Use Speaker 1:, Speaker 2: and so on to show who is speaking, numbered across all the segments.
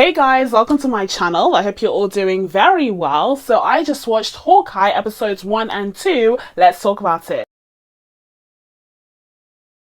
Speaker 1: Hey guys, welcome to my channel. I hope you're all doing very well. So I just watched Hawkeye episodes 1 and 2. Let's talk about it.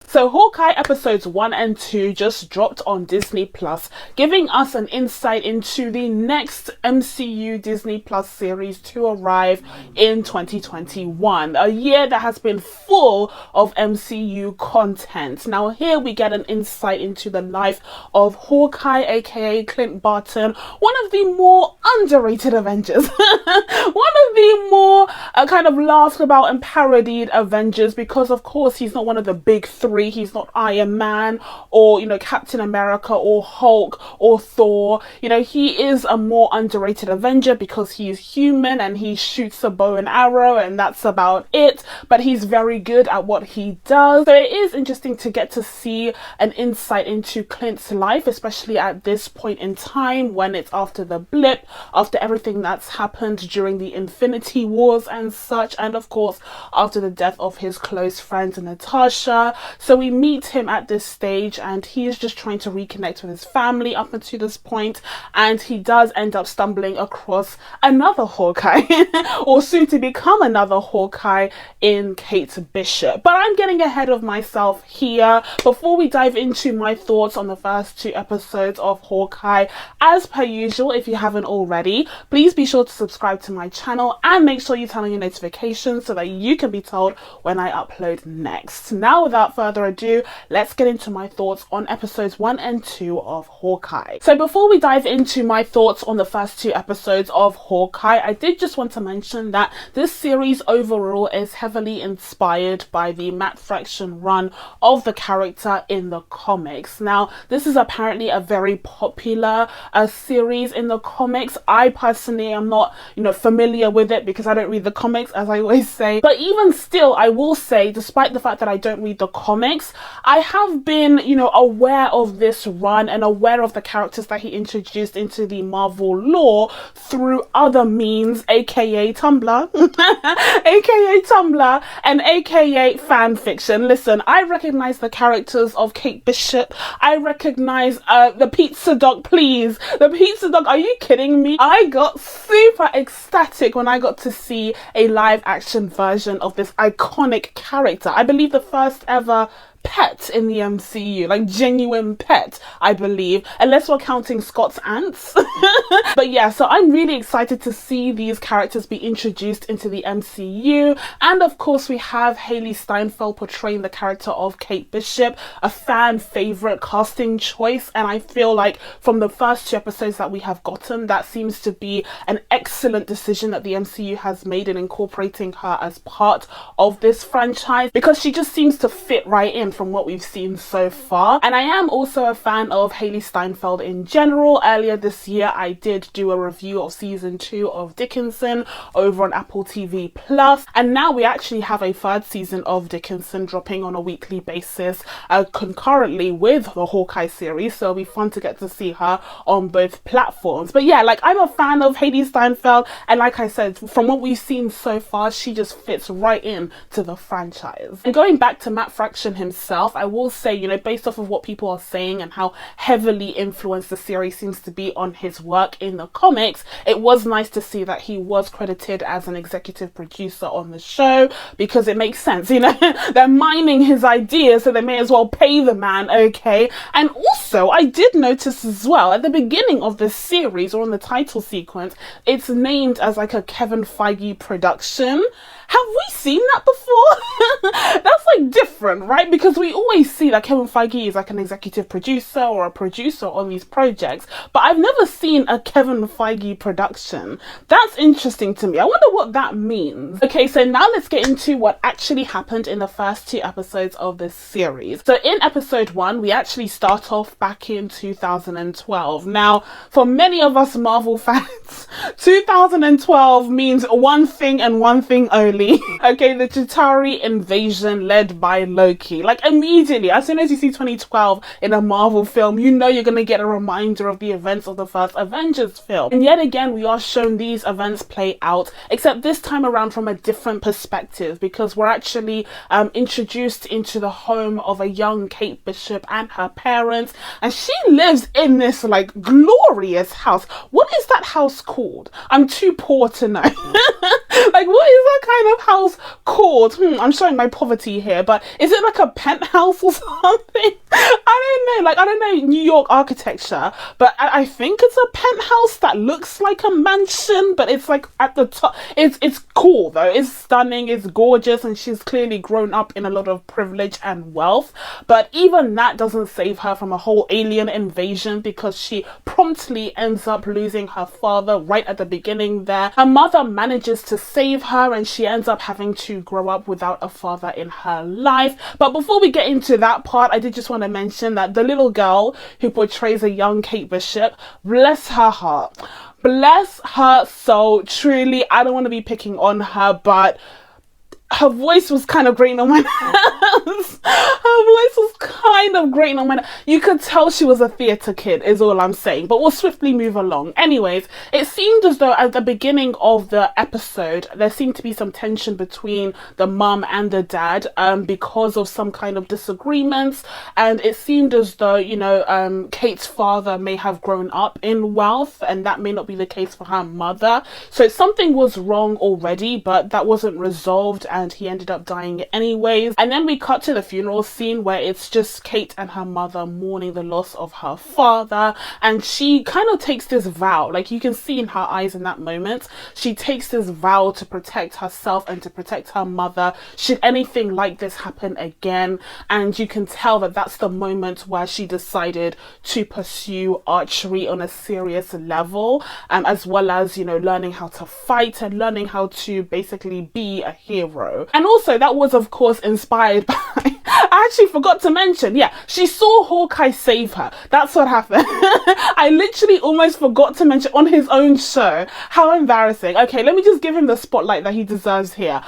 Speaker 1: So Hawkeye episodes 1 and 2 just dropped on Disney Plus, giving us an insight into the next MCU Disney Plus series to arrive in 2021, a year that has been full of MCU content. Now here we get an insight into the life of Hawkeye, aka Clint Barton, one of the more underrated Avengers, one of the more kind of laughed about and parodied Avengers, because of course he's not one of the big three. He's not Iron Man or, Captain America or Hulk or Thor. He is a more underrated Avenger because he's human and he shoots a bow and arrow and that's about it. But he's very good at what he does. So it is interesting to get to see an insight into Clint's life, especially at this point in time when it's after the blip, after everything that's happened during the Infinity Wars and such, and of course after the death of his close friend Natasha. So we meet him at this stage and he is just trying to reconnect with his family up until this point, and he does end up stumbling across another Hawkeye or soon to become another Hawkeye in Kate Bishop. But I'm getting ahead of myself here. Before we dive into my thoughts on the first 2 episodes of Hawkeye, as per usual, if you haven't already, please be sure to subscribe to my channel and make sure you turn on your notifications so that you can be told when I upload next. Now without further ado, let's get into my thoughts on episodes 1 and 2 of Hawkeye. So before we dive into my thoughts on the first 2 episodes of Hawkeye, I did just want to mention that this series overall is heavily inspired by the Matt Fraction run of the character in the comics. Now, this is apparently a very popular series in the comics. I personally am not, familiar with it because I don't read the comics, as I always say. But even still, I will say, despite the fact that I don't read the comics, I have been, aware of this run and aware of the characters that he introduced into the Marvel lore through other means, aka Tumblr, aka Tumblr, and aka fan fiction. Listen, I recognize the characters of Kate Bishop. I recognize the pizza dog, please. The pizza dog, are you kidding me? I got super ecstatic when I got to see a live action version of this iconic character. I believe the first ever pet in the MCU, like genuine pet, I believe, unless we're counting Scott's ants. But yeah, so I'm really excited to see these characters be introduced into the MCU. And of course we have Hailee Steinfeld portraying the character of Kate Bishop, a fan favorite casting choice, and I feel like from the first 2 episodes that we have gotten, that seems to be an excellent decision that the MCU has made in incorporating her as part of this franchise, because she just seems to fit right in from what we've seen so far. And I am also a fan of Hailee Steinfeld in general. Earlier this year I did do a review of season 2 of Dickinson over on Apple TV Plus, and now we actually have a 3rd season of Dickinson dropping on a weekly basis concurrently with the Hawkeye series, so it'll be fun to get to see her on both platforms. But yeah, I'm a fan of Hailee Steinfeld, and like I said, from what we've seen so far, she just fits right in to the franchise. And going back to Matt Fraction himself, I will say, based off of what people are saying and how heavily influenced the series seems to be on his work in the comics, it was nice to see that he was credited as an executive producer on the show, because it makes sense, they're mining his ideas, so they may as well pay the man, okay? And also, I did notice as well, at the beginning of this series, or on the title sequence, it's named as like a Kevin Feige production. Have we seen that before? That's different, right? Because we always see that Kevin Feige is like an executive producer or a producer on these projects, but I've never seen a Kevin Feige production. That's interesting to me. I wonder what that means. Okay, so now let's get into what actually happened in the first 2 episodes of this series. So in episode 1, we actually start off back in 2012. Now, for many of us Marvel fans, 2012 means one thing and one thing only. Okay, the Chitauri invasion led by Loki. immediately, as soon as you see 2012 in a Marvel film, you know you're going to get a reminder of the events of the first Avengers film. And yet again, we are shown these events play out, except this time around from a different perspective, because we're actually introduced into the home of a young Kate Bishop and her parents, and she lives in this like glorious house. What is that house called? I'm too poor to know. Like, what is that kind of house called? I'm showing my poverty here, but is it like a penthouse or something? I don't know. Like, I don't know New York architecture, but I think it's a penthouse that looks like a mansion, but it's like at the top. It's cool though. It's stunning. It's gorgeous, and she's clearly grown up in a lot of privilege and wealth. But even that doesn't save her from a whole alien invasion, because she promptly ends up losing her father right at the beginning there. Her mother manages to save her, and she ends up having to grow up without a father in her life. But before we get into that part, I did just want to mention that the little girl who portrays a young Kate Bishop, bless her heart, bless her soul, truly, I don't want to be picking on her, but her voice was kind of grating on my nerves. Her voice was kind of grating on my nerves. You could tell she was a theatre kid, is all I'm saying. But we'll swiftly move along. Anyways, it seemed as though at the beginning of the episode, there seemed to be some tension between the mum and the dad because of some kind of disagreements. And it seemed as though, you know, Kate's father may have grown up in wealth, and that may not be the case for her mother. So something was wrong already, but that wasn't resolved, and he ended up dying anyways. And then we cut to the funeral scene where it's just Kate and her mother mourning the loss of her father, and she kind of takes this vow, like you can see in her eyes in that moment, she takes this vow to protect herself and to protect her mother should anything like this happen again. And you can tell that that's the moment where she decided to pursue archery on a serious level, as well as, you know, learning how to fight and learning how to basically be a hero. And also that was of course inspired by I actually forgot to mention, yeah, she saw Hawkeye save her. That's what happened. I literally almost forgot to mention on his own show. How embarrassing. Okay, let me just give him the spotlight that he deserves here.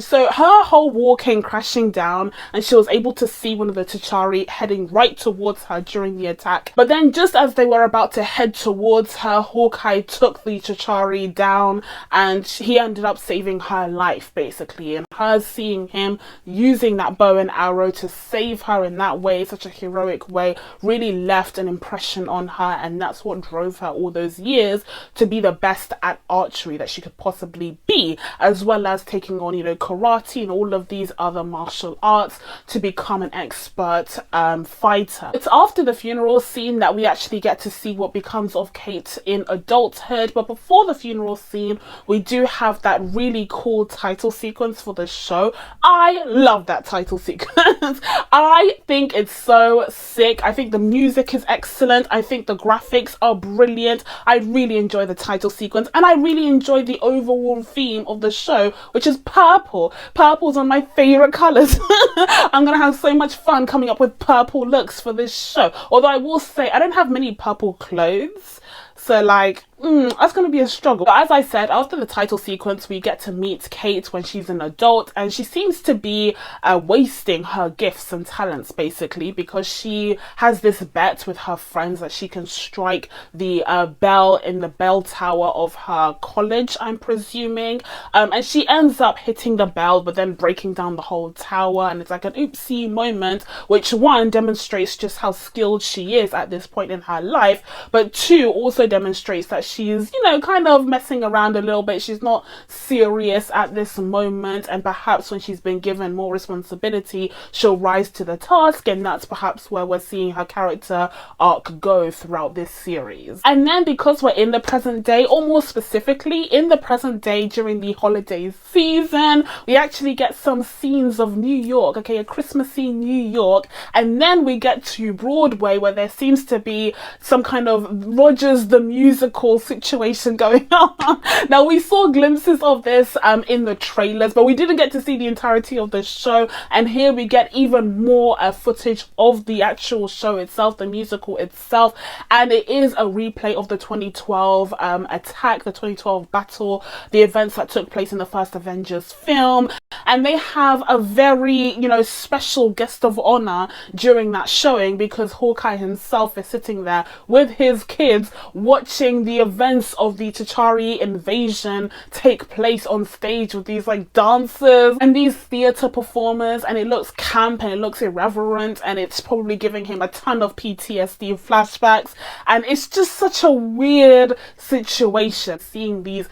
Speaker 1: So her whole wall came crashing down, and she was able to see one of the T'Chari heading right towards her during the attack. But then just as they were about to head towards her, Hawkeye took the T'Chari down, and he ended up saving her life basically. And her seeing him using that bow and arrow to save her in that way, such a heroic way, really left an impression on her, and that's what drove her all those years to be the best at archery that she could possibly be, as well as taking on, you know, karate and all of these other martial arts to become an expert fighter. It's after the funeral scene that we actually get to see what becomes of Kate in adulthood, but before the funeral scene we do have that really cool title sequence for the show. I love that title sequence. I think it's so sick. I think the music is excellent. I think the graphics are brilliant. I really enjoy the title sequence, and I really enjoy the overall theme of the show, which is purple. Purple's one of my favorite colors. I'm gonna have so much fun coming up with purple looks for this show. Although I will say I don't have many purple clothes, so like that's going to be a struggle. But as I said, after the title sequence, we get to meet Kate when she's an adult, and she seems to be wasting her gifts and talents basically, because she has this bet with her friends that she can strike the bell in the bell tower of her college, I'm presuming, and she ends up hitting the bell but then breaking down the whole tower, and it's like an oopsie moment, which one demonstrates just how skilled she is at this point in her life, but two also demonstrates that she's, you know, kind of messing around a little bit. She's not serious at this moment, and perhaps when she's been given more responsibility she'll rise to the task, and that's perhaps where we're seeing her character arc go throughout this series. And then because we're in the present day, or more specifically in the present day during the holiday season, we actually get some scenes of New York, okay, a Christmassy New York, and then we get to Broadway where there seems to be some kind of Rogers the Musical little situation going on. Now, we saw glimpses of this in the trailers, but we didn't get to see the entirety of the show, and here we get even more footage of the actual show itself, the musical itself, and it is a replay of the 2012 attack, the 2012 battle, the events that took place in the first Avengers film. And they have a very, special guest of honor during that showing, because Hawkeye himself is sitting there with his kids watching the events of the T'Chari invasion take place on stage with these like dancers and these theater performers, and it looks camp and it looks irreverent, and it's probably giving him a ton of PTSD flashbacks, and it's just such a weird situation seeing these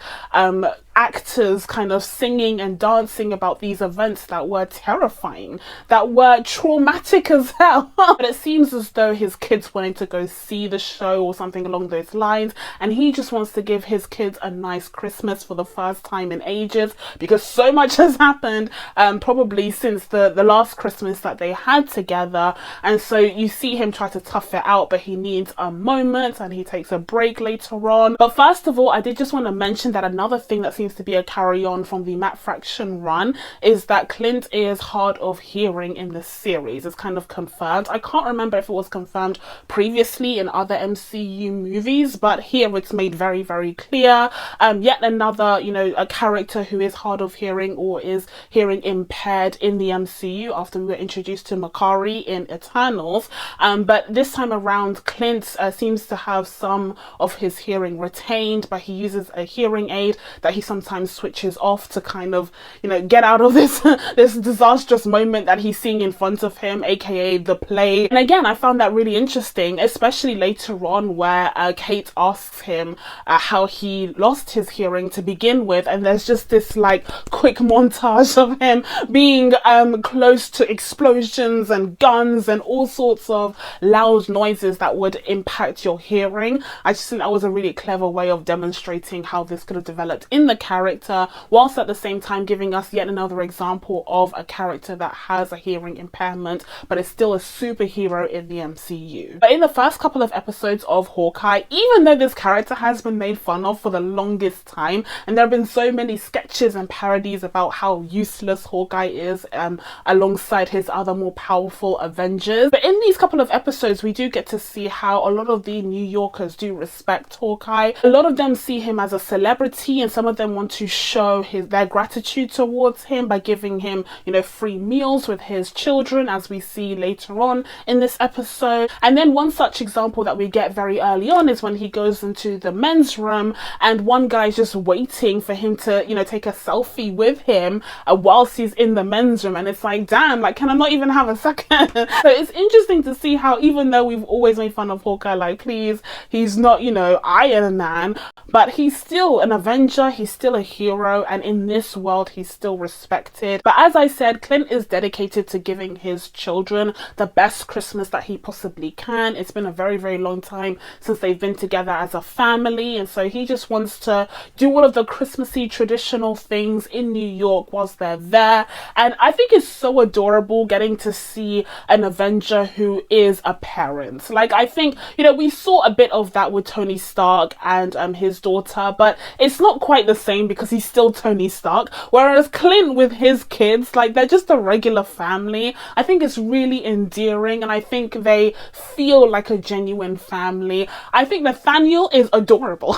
Speaker 1: actors kind of singing and dancing about these events that were terrifying, that were traumatic as hell. But it seems as though his kids wanted to go see the show or something along those lines, and he just wants to give his kids a nice Christmas for the first time in ages, because so much has happened probably since the last Christmas that they had together. And so you see him try to tough it out, but he needs a moment and he takes a break later on. But first of all, I did just want to mention that another thing that seems to be a carry-on from the Matt Fraction run is that Clint is hard of hearing in the series. It's kind of confirmed. I can't remember if it was confirmed previously in other MCU movies, but here it's made very, very clear. Yet another, a character who is hard of hearing or is hearing impaired in the MCU after we were introduced to Makari in Eternals. But this time around, Clint seems to have some of his hearing retained, but he uses a hearing aid that he sometimes switches off to kind of, get out of this this disastrous moment that he's seeing in front of him, aka the play. And again, I found that really interesting, especially later on where Kate asks him how he lost his hearing to begin with, and there's just this like quick montage of him being close to explosions and guns and all sorts of loud noises that would impact your hearing. I just think that was a really clever way of demonstrating how this could have developed in the character, whilst at the same time giving us yet another example of a character that has a hearing impairment but is still a superhero in the MCU. But in the first couple of episodes of Hawkeye, even though this character has been made fun of for the longest time, and there have been so many sketches and parodies about how useless Hawkeye is alongside his other more powerful Avengers, but in these couple of episodes we do get to see how a lot of the New Yorkers do respect Hawkeye. A lot of them see him as a celebrity, and some of them want to show their gratitude towards him by giving him, free meals with his children, as we see later on in this episode. And then one such example that we get very early on is when he goes into the men's room and one guy's just waiting for him to, take a selfie with him whilst he's in the men's room, and it's like, damn, like, can I not even have a second? So it's interesting to see how, even though we've always made fun of Hawkeye, like, please, he's not, Iron Man, but he's still an Avenger, he's still a hero, and in this world he's still respected. But as I said, Clint is dedicated to giving his children the best Christmas that he possibly can. It's been a very, very long time since they've been together as a family, and so he just wants to do all of the Christmassy traditional things in New York whilst they're there. And I think it's so adorable getting to see an Avenger who is a parent. Like, I think, we saw a bit of that with Tony Stark and his daughter, but it's not quite the same because he's still Tony Stark, whereas Clint with his kids, like, they're just a regular family. I think it's really endearing, and I think they feel like a genuine family. I think Nathaniel is adorable.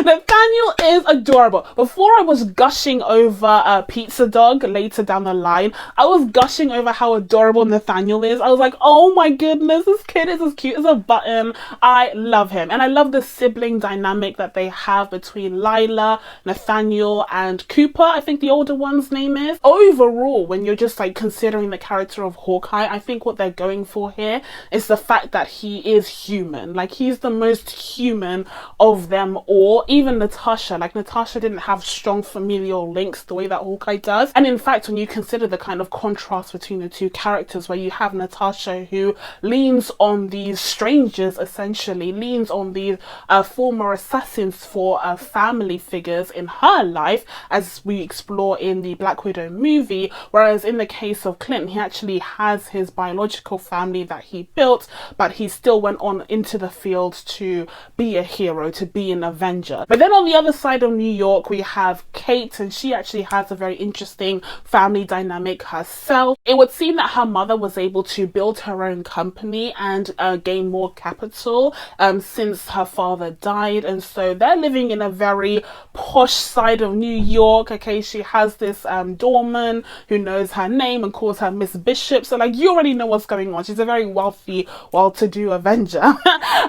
Speaker 1: Nathaniel is adorable. Before I was gushing over Pizza Dog later down the line, I was gushing over how adorable Nathaniel is. I was like, oh my goodness, this kid is as cute as a button. I love him, and I love the sibling dynamic that they have between Lila, Nathaniel, and Cooper, I think the older one's name is. Overall, when you're just like considering the character of Hawkeye, I think what they're going for here is the fact that he is human. Like, he's the most human of them all. Even Natasha, like, Natasha didn't have strong familial links the way that Hawkeye does. And in fact, when you consider the kind of contrast between the two characters, where you have Natasha who leans on these strangers, essentially leans on these former assassins for family figures in her life, as we explore in the Black Widow movie, whereas in the case of Clint, he actually has his biological family that he built, but he still went on into the field to be a a hero, to be an Avenger. But then on the other side of New York, we have Kate, and she actually has a very interesting family dynamic herself. It would seem that her mother was able to build her own company and gain more capital since her father died, and so they're living in a very posh side of New York. Okay, she has this doorman who knows her name and calls her Miss Bishop, so like, you already know what's going on. She's a very wealthy, well-to-do Avenger.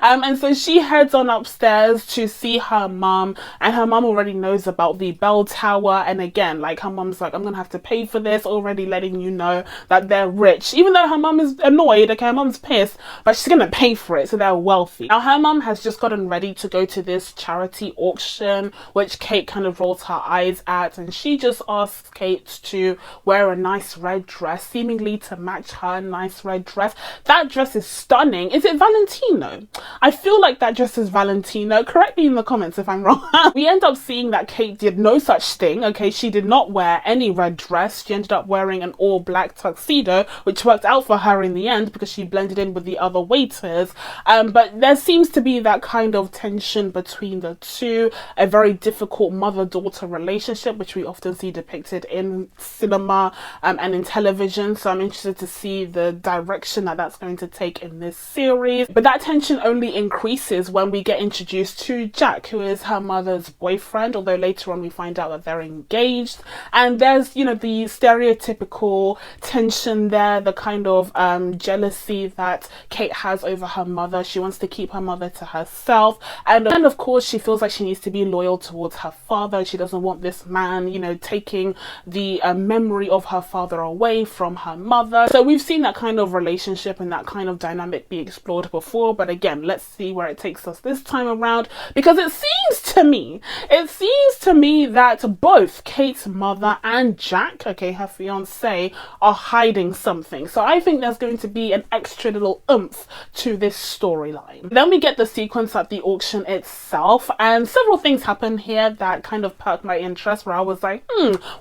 Speaker 1: And so she heads on upstairs to see her mum, and her mum already knows about the bell tower, and again, like, her mum's like, I'm gonna have to pay for this, already letting you know that they're rich, even though her mum is annoyed. Okay, her mum's pissed, but she's gonna pay for it, so they're wealthy. Now her mum has just gotten ready to go to this charity auction, which Kate kind of rolls her eyes at, and she just asks Kate to wear a nice red dress, seemingly to match her nice red dress. That dress is stunning. Is it Valentino? I feel like that dress is Valentino. Correct me in the comments if I'm wrong. We end up seeing that Kate did no such thing. Okay, she did not wear any red dress. She ended up wearing an all black tuxedo, which worked out for her in the end because she blended in with the other waiters. But there seems to be that kind of tension between the two, a very difficult mother-daughter relationship, which we often see depicted in cinema and in television. So I'm interested to see the direction that that's going to take in this series. But that tension only increases when we get introduced to Jack, who is her mother's boyfriend, although later on we find out that they're engaged. And there's, you know, the stereotypical tension there, the kind of jealousy that Kate has over her mother. She wants to keep her mother to herself, and of course she feels like she needs to be loyal towards her father. She doesn't want this man, you know, taking the memory of her father away from her mother. So we've seen that kind of relationship and that kind of dynamic be explored before, but again, let's see where it takes us this time around, because it seems to me that both Kate's mother and Jack, okay, her fiance, are hiding something. So I think there's going to be an extra little oomph to this storyline. Then we get the sequence at the auction itself, and several things happen here that kind of perked my interest, where I was like,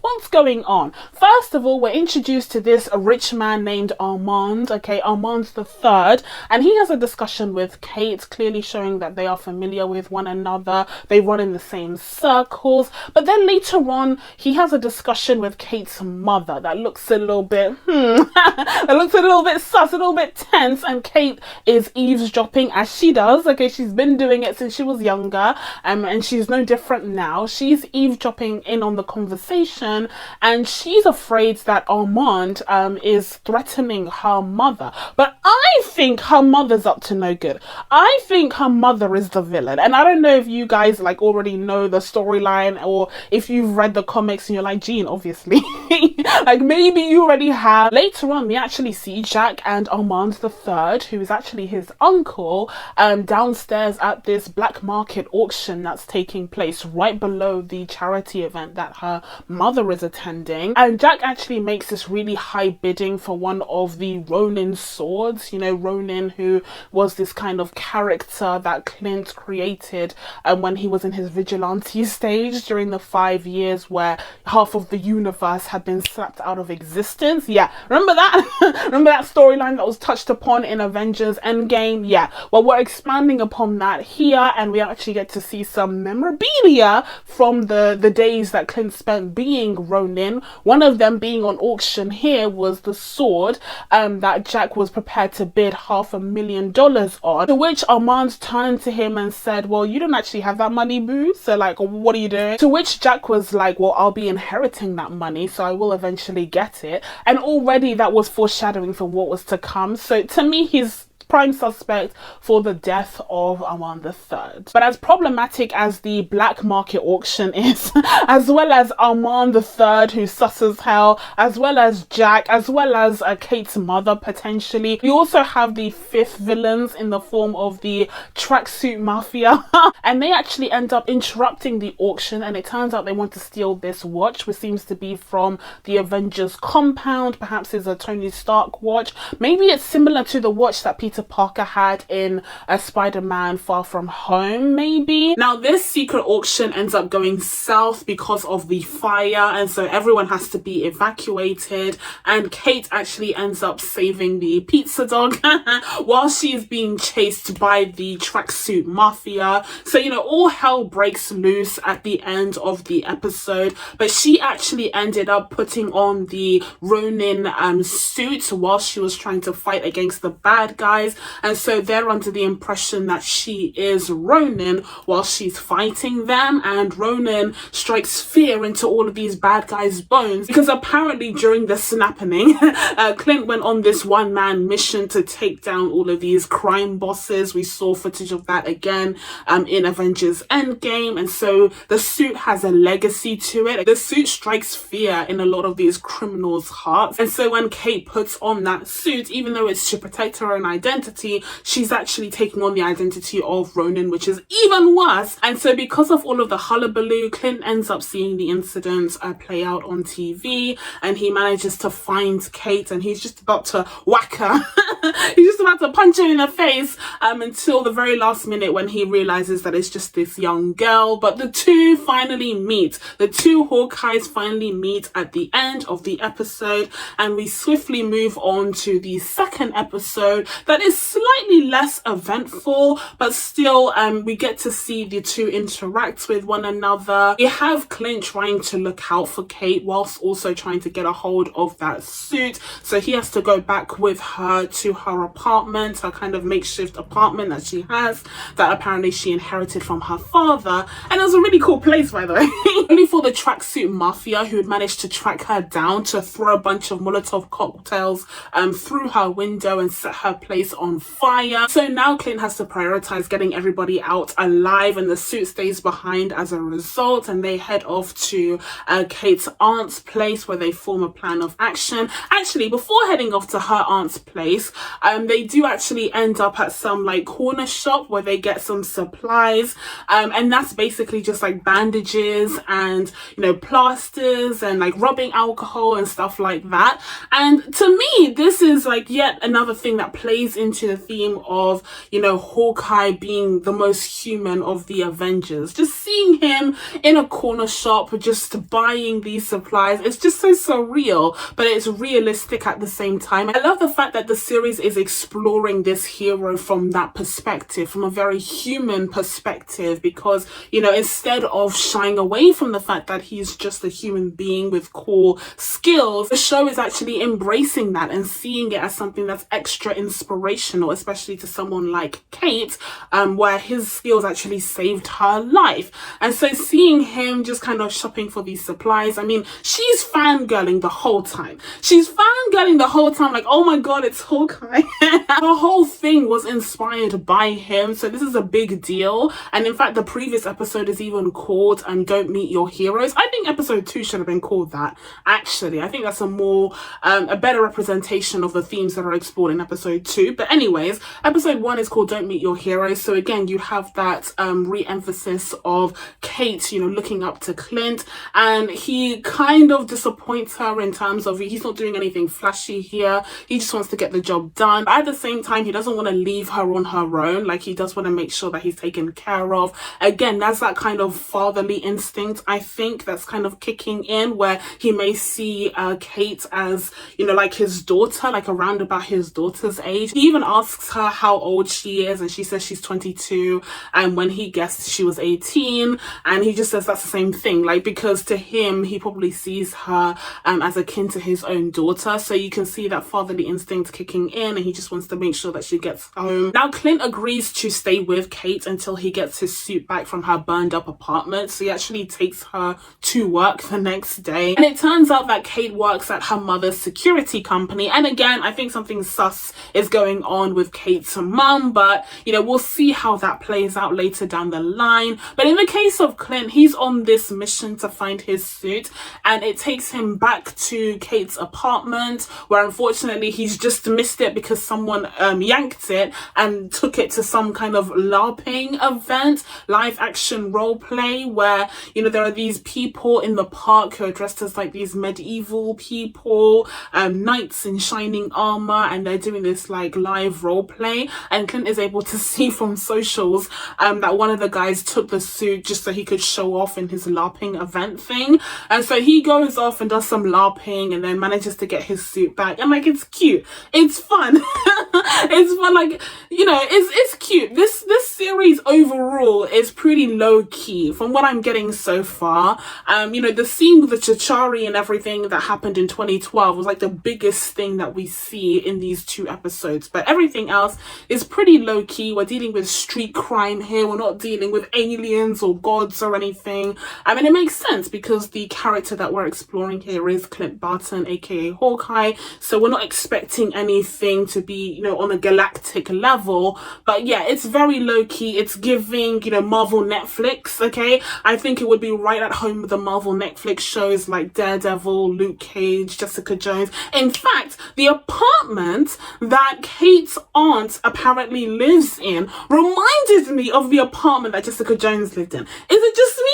Speaker 1: what's going on? First of all, we're introduced to this rich man named Armand, okay, Armand the Third, and he has a discussion with Kate, clearly showing that they are familiar with one another. They run in the same circles, but then later on he has a discussion with Kate's mother that looks a little bit that looks a little bit sus, a little bit tense, and Kate is eavesdropping, as she does. Okay, she's been doing it since she was younger, and she's no different now. She's eavesdropping in on the conversation, and she's afraid that Armand is threatening her mother. But I think her mother's up to no good. I think her mother is the villain, and I don't know if you guys like already know the storyline, or if you've read the comics and you're like, Jean, obviously. Like, maybe you already have. Later on we actually see Jack and Armand the Third, who is actually his uncle, downstairs at this black market auction that's taking place right below the charity event that her mother is attending. And Jack actually makes this really high bidding for one of the Ronin swords. You know, Ronin, who was this kind of character that Clint created when he was in his vigilante stage during the 5 years where half of the universe had been slapped out of existence. Yeah, remember that? Remember that storyline that was touched upon in Avengers Endgame? Yeah, well, we're expanding upon that here, and we actually get to see some memorabilia from the days that Clint spent being Ronin. One of them being on auction here was the sword that Jack was prepared to bid $500,000 on, to which Armand turned to him and said, well, you don't actually have that money, boo, so like, what are you doing? To which Jack was like, well, I'll be inheriting that money, so I will eventually get it. And already that was foreshadowing for what was to come. So to me, he's prime suspect for the death of Armand III. But as problematic as the black market auction is, as well as Armand III, who's sus as hell, as well as Jack, as well as Kate's mother potentially, we also have the fifth villains in the form of the tracksuit mafia. And they actually end up interrupting the auction, and it turns out they want to steal this watch, which seems to be from the Avengers compound. Perhaps it's a Tony Stark watch. Maybe it's similar to the watch that Peter Peter Parker had in a Spider-Man Far From Home, maybe. Now this secret auction ends up going south because of the fire, and so everyone has to be evacuated, and Kate actually ends up saving the pizza dog while she is being chased by the tracksuit mafia. So, you know, all hell breaks loose at the end of the episode, but she actually ended up putting on the Ronin suit while she was trying to fight against the bad guys, and so they're under the impression that she is Ronin while she's fighting them, and Ronin strikes fear into all of these bad guys' bones because apparently during the snapping Clint went on this one-man mission to take down all of these crime bosses. We saw footage of that again in Avengers Endgame, and so the suit has a legacy to it. The suit strikes fear in a lot of these criminals' hearts, and so when Kate puts on that suit, even though it's to protect her own identity, she's actually taking on the identity of Ronin, which is even worse. And so because of all of the hullabaloo, Clint ends up seeing the incident play out on TV, and he manages to find Kate, and he's just about to whack her. He's just about to punch her in the face until the very last minute when he realizes that it's just this young girl. But the two finally meet. The two Hawkeyes finally meet at the end of the episode, and we swiftly move on to the second episode that is slightly less eventful, but still we get to see the two interact with one another. We have Clint trying to look out for Kate whilst also trying to get a hold of that suit, so he has to go back with her to her apartment, her kind of makeshift apartment that she has, that apparently she inherited from her father, and it was a really cool place, by the way. Only for the tracksuit mafia, who had managed to track her down, to throw a bunch of Molotov cocktails through her window and set her place on fire. So now Clint has to prioritize getting everybody out alive, and the suit stays behind as a result, and they head off to Kate's aunt's place where they form a plan of action. Actually, before heading off to her aunt's place, they do actually end up at some like corner shop where they get some supplies, and that's basically just like bandages and, you know, plasters and like rubbing alcohol and stuff like that. And to me, this is like yet another thing that plays into the theme of, you know, Hawkeye being the most human of the Avengers. Just seeing him in a corner shop just buying these supplies, it's just so surreal, but it's realistic at the same time. I love the fact that the series is exploring this hero from that perspective, from a very human perspective, because, you know, instead of shying away from the fact that he's just a human being with cool skills, the show is actually embracing that and seeing it as something that's extra inspirational, especially to someone like Kate, where his skills actually saved her life. And so seeing him just kind of shopping for these supplies, I mean, she's fangirling the whole time. She's fangirling the whole time, like, oh my god, it's Hawkeye. Her whole thing was inspired by him, so this is a big deal. And in fact, the previous episode is even called Don't Meet Your Heroes. I think episode 2 should have been called that, actually. I think that's a more a better representation of the themes that are explored in episode 2. But anyways, episode 1 is called Don't Meet Your Heroes, so again, you have that re-emphasis of Kate, you know, looking up to Clint, and he kind of disappoints her in terms of he's not doing anything flashy here. He just wants to get the job done, but at the same time, he doesn't want to leave her on her own. Like, he does want to make sure that he's taken care of. Again, that's that kind of fatherly instinct, I think, that's kind of kicking in, where he may see Kate as, you know, like his daughter, like around about his daughter's age. He even asks her how old she is, and she says she's 22, and when he guessed she was 18, and he just says that's the same thing, like, because to him, he probably sees her as akin to his own daughter. So you can see that fatherly instinct kicking in, and he just wants to make sure that she gets home. Now Clint agrees to stay with Kate until he gets his suit back from her burned up apartment, so he actually takes her to work the next day, and it turns out that Kate works at her mother's security company. And again, I think something sus is going on with Kate's mum, but, you know, we'll see how that plays out later down the line. But in the case of Clint, he's on this mission to find his suit, and it takes him back to Kate's apartment, where unfortunately he's just missed it because someone yanked it and took it to some kind of LARPing event, live action role play, where, you know, there are these people in the park who are dressed as like these medieval people, knights in shining armor, and they're doing this like live role play, and Clint is able to see from socials that one of the guys took the suit just so he could show off in his LARPing event thing. And so he goes off and does some LARPing and then manages to get his suit back. And like, it's cute. It's fun. It's fun. Like, you know, it's cute. This series overall is pretty low key from what I'm getting so far. You know, the scene with the Chitauri and everything that happened in 2012 was like the biggest thing that we see in these 2 episodes. But everything else is pretty low key. We're dealing with street crime here. We're not dealing with aliens or gods or anything. I mean, it makes sense because the character that we're exploring here is Clint Barton, aka Hawkeye. So we're not expecting anything to be, you know, on a galactic level. But yeah, it's very low key. It's giving, you know, Marvel Netflix, okay? I think it would be right at home with the Marvel Netflix shows like Daredevil, Luke Cage, Jessica Jones. In fact, the apartment that Kate's aunt apparently lives in reminded me of the apartment that Jessica Jones lived in. Is it just me?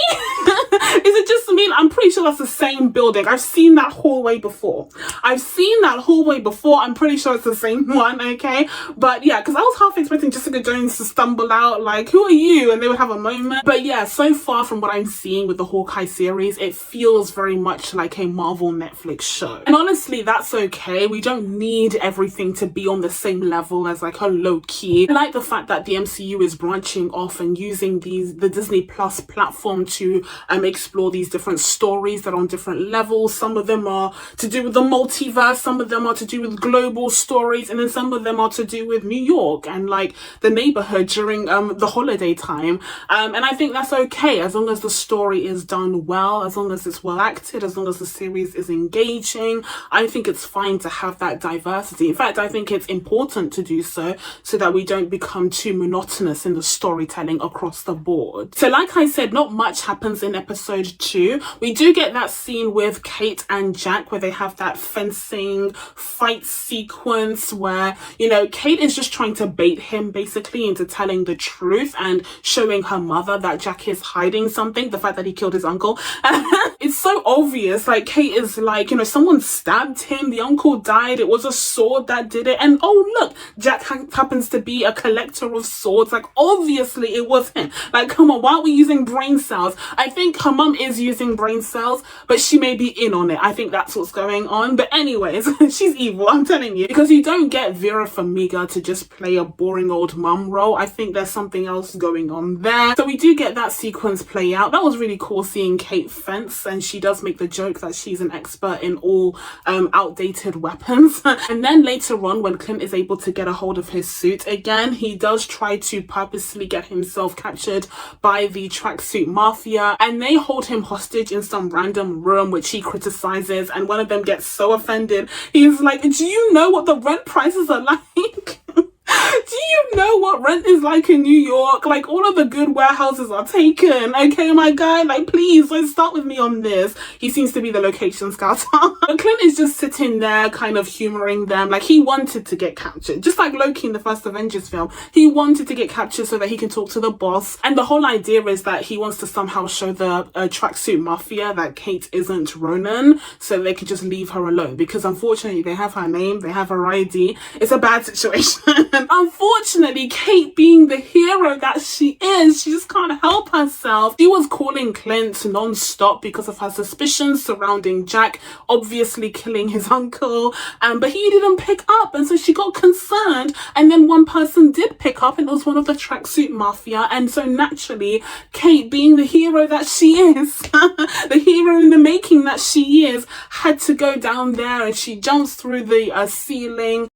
Speaker 1: Is it just me? I'm pretty sure that's the same building. I've seen that hallway before. I'm pretty sure it's the same one, okay? But yeah, because I was half expecting Jessica Jones to stumble out like, who are you? And they would have a moment. But yeah, so far from what I'm seeing with the Hawkeye series, it feels very much like a Marvel Netflix show. And honestly, that's okay. We don't need everything to be on the same level as like a low key. I like the fact that the MCU is branching off and using the Disney Plus platform to explore these different stories that are on different levels. Some of them are to do with the multiverse, some of them are to do with global stories, and then some of them are to do with New York and like the neighborhood during the holiday time. And I think that's okay as long as the story is done well, as long as it's well acted, as long as the series is engaging. I think it's fine to have that diversity. In fact, I think it's important to do so that we don't become too monotonous in the storytelling across the board. So like I said, not much happens in episode 2. We do get that scene with Kate and Jack where they have that fencing fight sequence where, you know, Kate is just trying to bait him basically into telling the truth and showing her mother that Jack is hiding something, the fact that he killed his uncle. It's so obvious. Like, Kate is like, you know, someone stabbed him, the uncle died, it was a sword that did it, and oh look, Jack happens to be a collector of swords. Like, obviously it was him. Like, come on, why aren't we using brain cells? I think her mum is using brain cells, but she may be in on it. I think that's what's going on. But anyways, she's evil, I'm telling you, because you don't get Vera Farmiga to just play a boring old mum role. I think there's something else going on there. So we do get that sequence play out. That was really cool seeing Kate fence, and she does make the joke that she's an expert in all outdated weapons. And then later on, when Clint is able to get a hold of his suit again, he does try to purposely get himself captured by the tracksuit mafia, and they hold him hostage in some random room which he criticizes, and one of them gets so offended. He's like, do you know what the rent prices are like? Do you know what rent is like in New York? Like, all of the good warehouses are taken. Okay, my guy, like, please, let's start with me on this. He seems to be the location scouter. But Clint is just sitting there kind of humoring them. Like, he wanted to get captured. Just like Loki in the first Avengers film. He wanted to get captured so that he can talk to the boss. And the whole idea is that he wants to somehow show the tracksuit mafia that Kate isn't Ronan, so they can just leave her alone. Because unfortunately, they have her name, they have her ID. It's a bad situation. Unfortunately, Kate, being the hero that she is, she just can't help herself. She was calling Clint non-stop because of her suspicions surrounding Jack obviously killing his uncle, but he didn't pick up, and so she got concerned, and then one person did pick up, and it was one of the tracksuit mafia. And so naturally, Kate, being the hero that she is, the hero in the making that she is, had to go down there, and she jumps through the ceiling,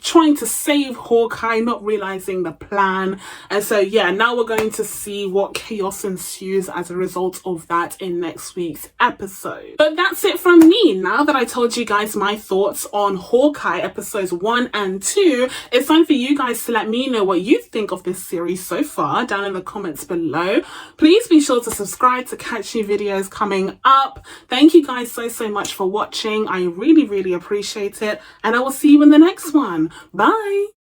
Speaker 1: trying to save Hawkeye, not realizing the plan. And so yeah, now we're going to see what chaos ensues as a result of that in next week's episode. But that's it from me. Now that I told you guys my thoughts on Hawkeye episodes 1 and 2, it's time for you guys to let me know what you think of this series so far down in the comments below. Please be sure to subscribe to catch new videos coming up. Thank you guys so much for watching. I really appreciate it, and I will see you in the next one. Bye.